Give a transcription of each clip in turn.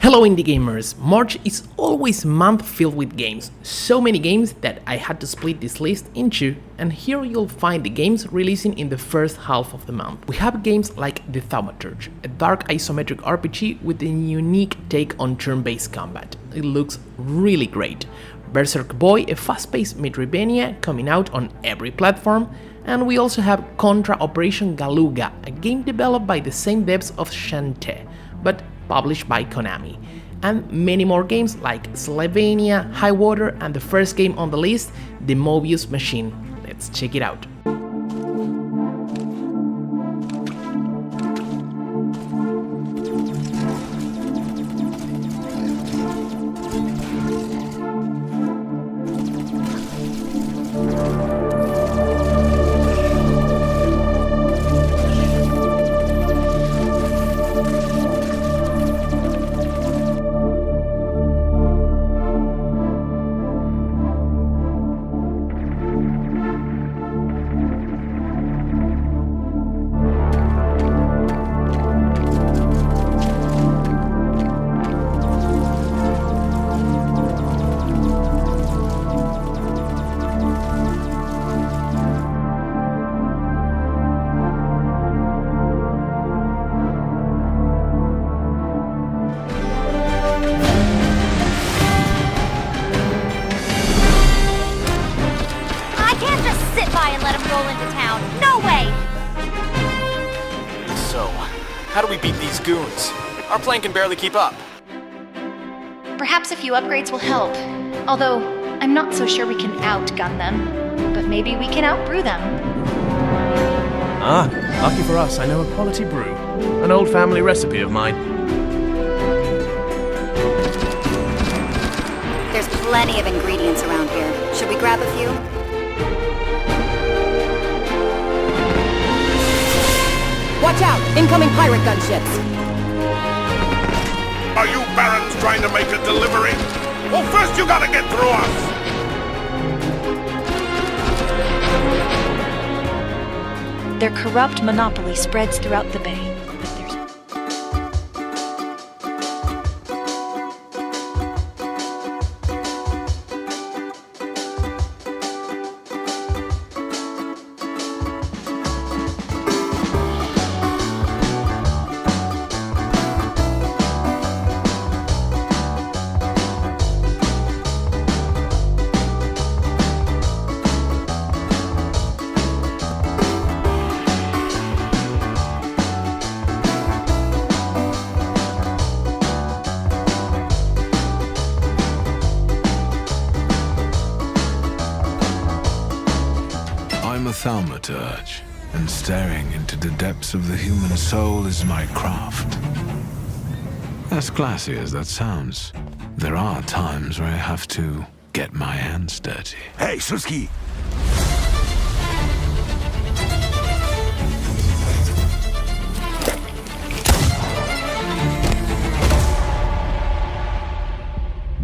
Hello indie gamers! March is always a month filled with games, so many games that I had to split this list into, and here you'll find the games releasing in the first half of the month. We have games like the Thaumaturge, a dark isometric RPG with a unique take on turn-based combat. It looks really great. Berserk Boy, a fast-paced metroidvania coming out on every platform, and we also have Contra Operation Galuga, a game developed by the same devs of Shantae, but published by Konami, and many more games like Slavania, Highwater, and the first game on the list, the Mobius Machine. Let's check it out. How do we beat these goons? Our plane can barely keep up. Perhaps a few upgrades will help. Although, I'm not so sure we can outgun them. But maybe we can outbrew them. Ah, lucky for us, I know a quality brew. An old family recipe of mine. There's plenty of ingredients around here. Should we grab a few? Watch out! Incoming pirate gunships! Are you barons trying to make a delivery? Well, first you gotta get through us! Their corrupt monopoly spreads throughout the bay. I'm a Thaumaturge, and staring into the depths of the human soul is my craft. As classy as that sounds, there are times where I have to get my hands dirty. Hey, Suski!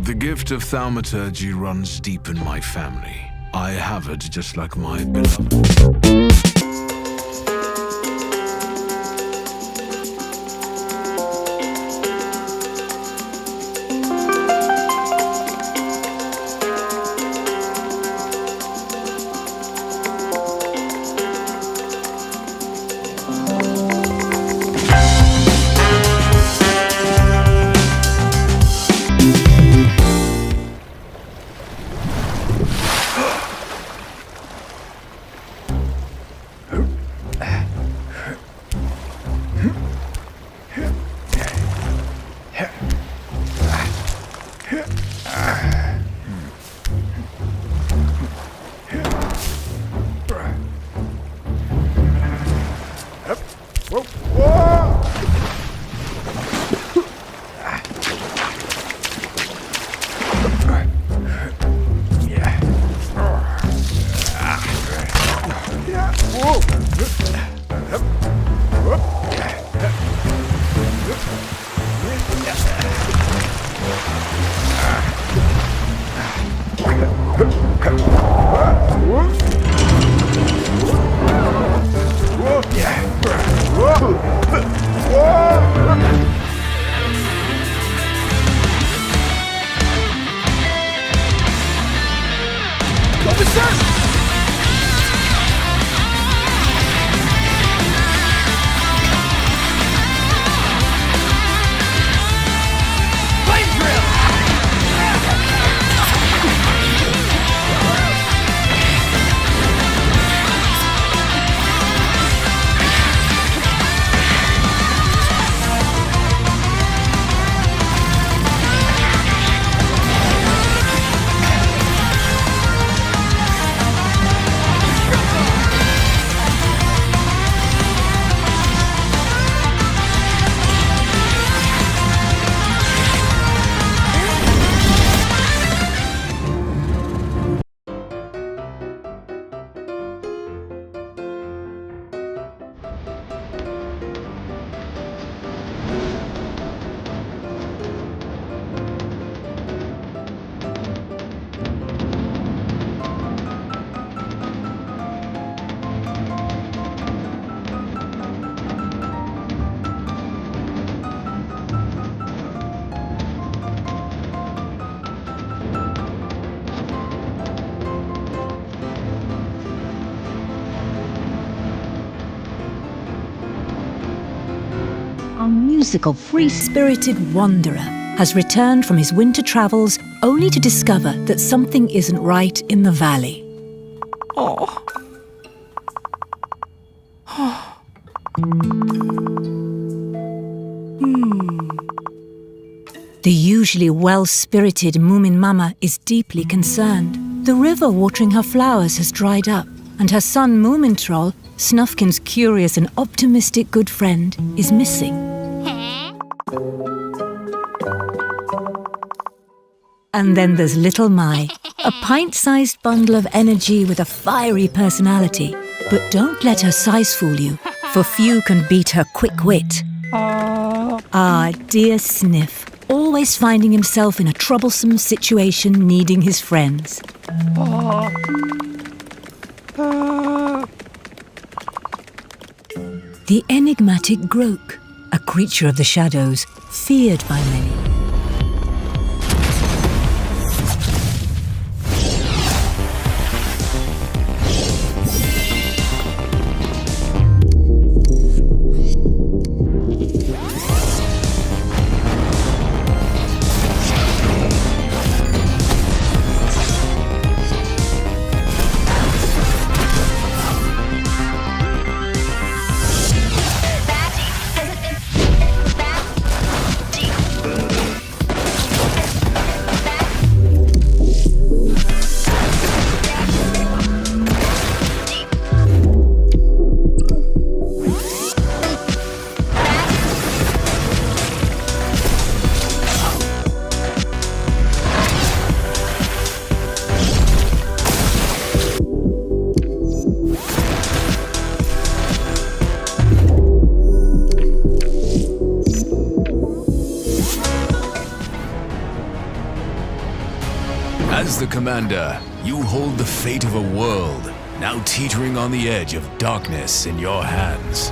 The gift of Thaumaturgy runs deep in my family. I have it just like my beloved. whimsical, free-spirited wanderer has returned from his winter travels only to discover that something isn't right in the valley. The usually well-spirited Moomin Mama is deeply concerned. The river watering her flowers has dried up, and her son Moomin Troll, Snufkin's curious and optimistic good friend, is missing. And then there's Little Mai, a pint-sized bundle of energy with a fiery personality. But don't let her size fool you, for few can beat her quick wit. Ah, dear Sniff, always finding himself in a troublesome situation needing his friends. The enigmatic Groke, a creature of the shadows, feared by many. As the commander, you hold the fate of a world, now teetering on the edge of darkness in your hands.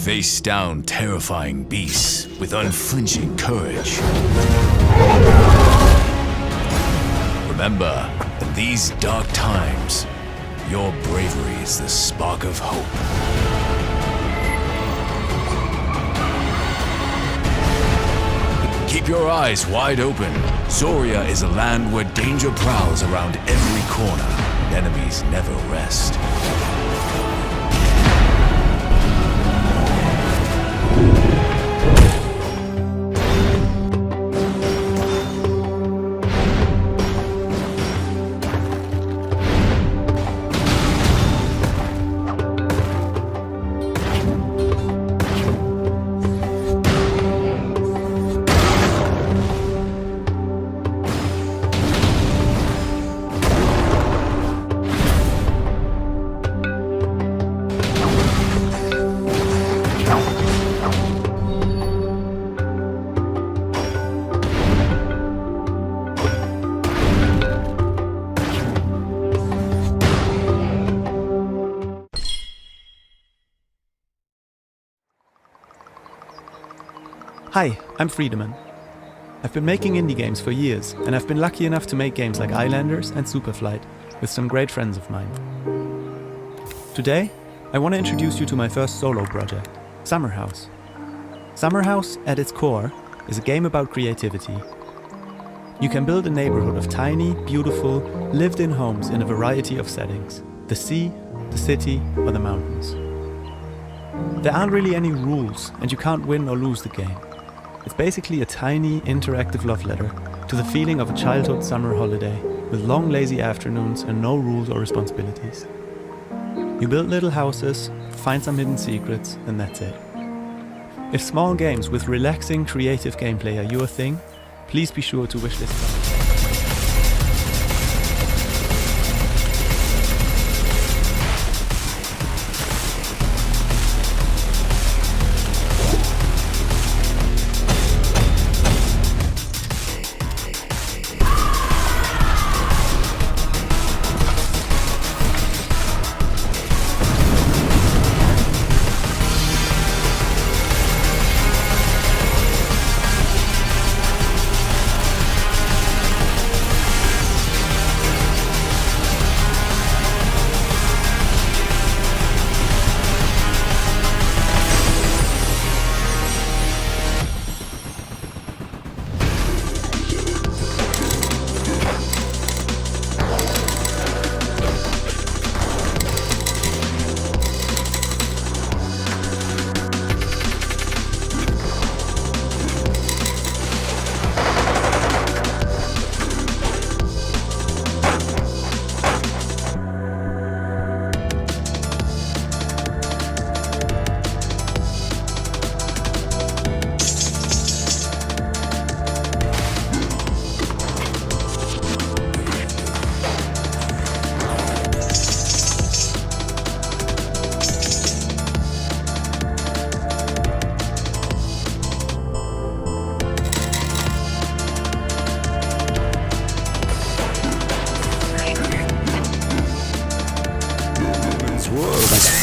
Face down terrifying beasts with unflinching courage. Remember, in these dark times, your bravery is the spark of hope. Keep your eyes wide open. Zoria is a land where danger prowls around every corner, and enemies never rest. Hi, I'm Friedemann. I've been making indie games for years, and I've been lucky enough to make games like Islanders and Superflight with some great friends of mine. Today, I want to introduce you to my first solo project, SUMMERHOUSE. SUMMERHOUSE, at its core, is a game about creativity. You can build a neighborhood of tiny, beautiful, lived-in homes in a variety of settings: the sea, the city, or the mountains. There aren't really any rules, and you can't win or lose the game. It's basically a tiny, interactive love letter to the feeling of a childhood summer holiday with long, lazy afternoons and no rules or responsibilities. You build little houses, find some hidden secrets, and that's it. If small games with relaxing, creative gameplay are your thing, please be sure to wishlist them.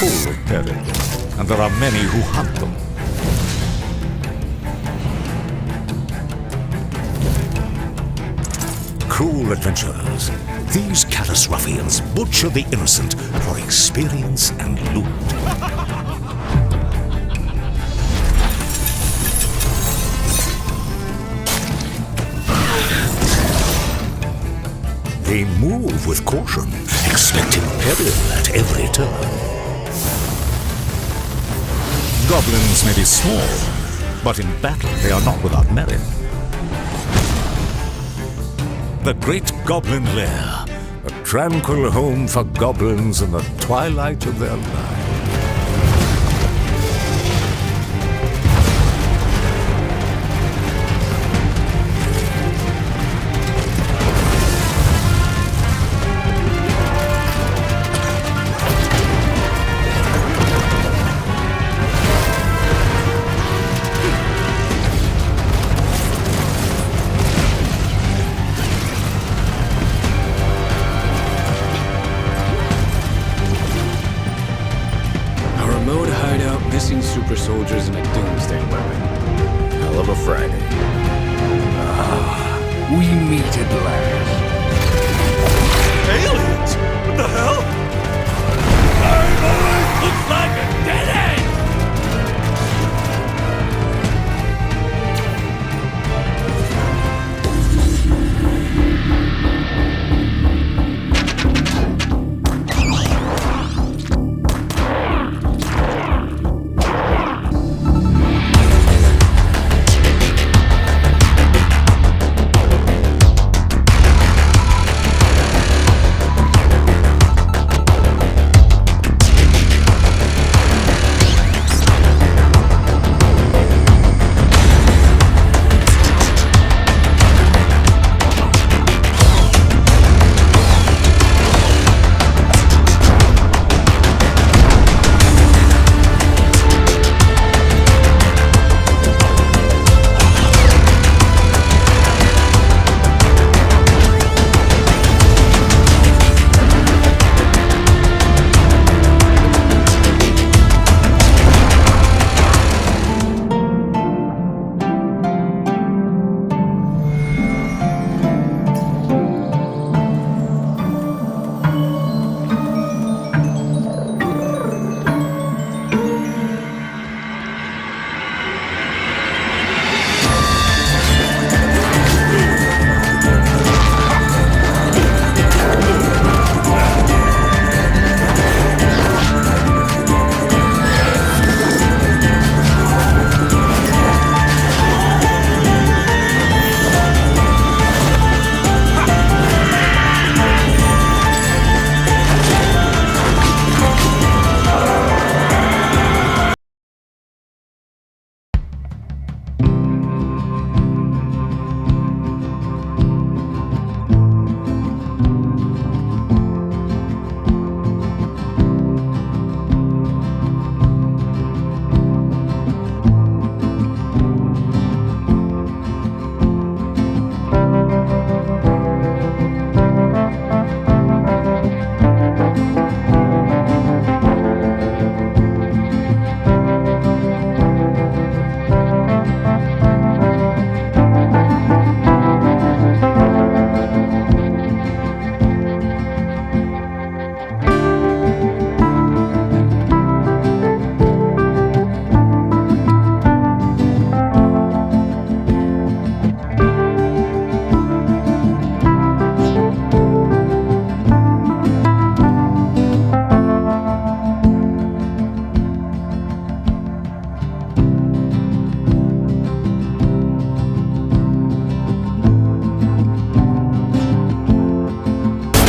full of peril, and there are many who hunt them. Cruel adventurers, these callous ruffians butcher the innocent for experience and loot. They move with caution, expecting peril at every turn. Goblins may be small, but in battle they are not without merit. The Great Goblin Lair, a tranquil home for goblins in the twilight of their lives. Super soldiers and a doomsday weapon. Hell of a Friday. We meet at last. Aliens? What the hell? Looks like